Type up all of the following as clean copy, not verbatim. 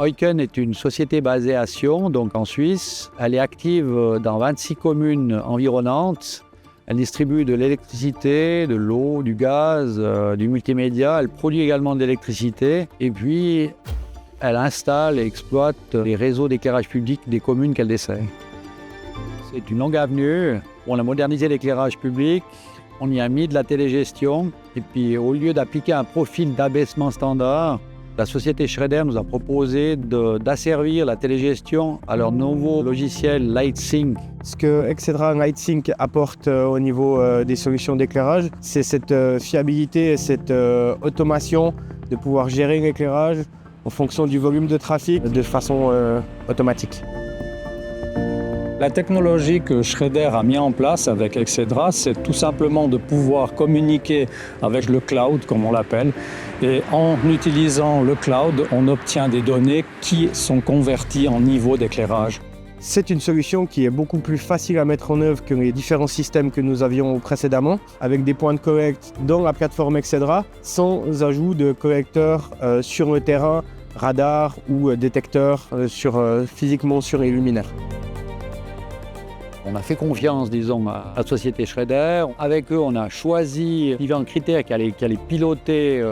Heuken est une société basée à Sion, donc en Suisse. Elle est active dans 26 communes environnantes. Elle distribue de l'électricité, de l'eau, du gaz, du multimédia. Elle produit également de l'électricité. Et puis, elle installe et exploite les réseaux d'éclairage public des communes qu'elle dessert. C'est une longue avenue. On a modernisé l'éclairage public. On y a mis de la télégestion. Et puis, au lieu d'appliquer un profil d'abaissement standard, la société Schrader nous a proposé d'asservir la télégestion à leur nouveau logiciel LightSync. Ce que Exedra LightSync apporte au niveau des solutions d'éclairage, c'est cette fiabilité et cette automation de pouvoir gérer l'éclairage en fonction du volume de trafic de façon automatique. La technologie que Schrader a mis en place avec Exedra, c'est tout simplement de pouvoir communiquer avec le cloud, comme on l'appelle. Et en utilisant le cloud, on obtient des données qui sont converties en niveau d'éclairage. C'est une solution qui est beaucoup plus facile à mettre en œuvre que les différents systèmes que nous avions précédemment, avec des points de collecte dans la plateforme Exedra, sans ajout de collecteurs sur le terrain, radar ou détecteurs physiquement sur les luminaires. On a fait confiance, disons, à la société Schrader. Avec eux, on a choisi différents critères qui allaient piloter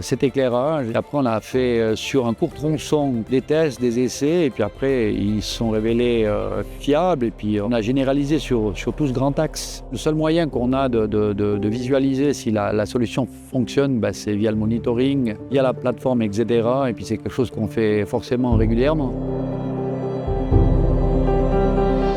cet éclairage. Et après, on a fait sur un court tronçon des tests, des essais. Et puis après, ils se sont révélés fiables. Et puis, on a généralisé sur tout ce grand axe. Le seul moyen qu'on a de visualiser si la solution fonctionne, c'est via le monitoring, via la plateforme Exedra. Et puis, c'est quelque chose qu'on fait forcément régulièrement.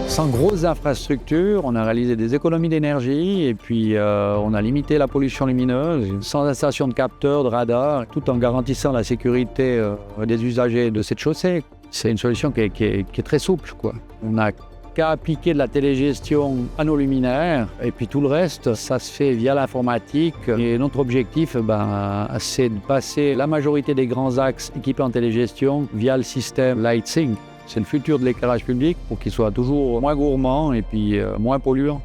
Sans grosses infrastructures, on a réalisé des économies d'énergie et puis on a limité la pollution lumineuse sans installation de capteurs, de radars, tout en garantissant la sécurité des usagers de cette chaussée. C'est une solution qui est très souple, quoi. On n'a qu'à appliquer de la télégestion à nos luminaires et puis tout le reste, ça se fait via l'informatique. Et notre objectif, c'est de passer la majorité des grands axes équipés en télégestion via le système LightSync. C'est le futur de l'éclairage public pour qu'il soit toujours moins gourmand et puis moins polluant.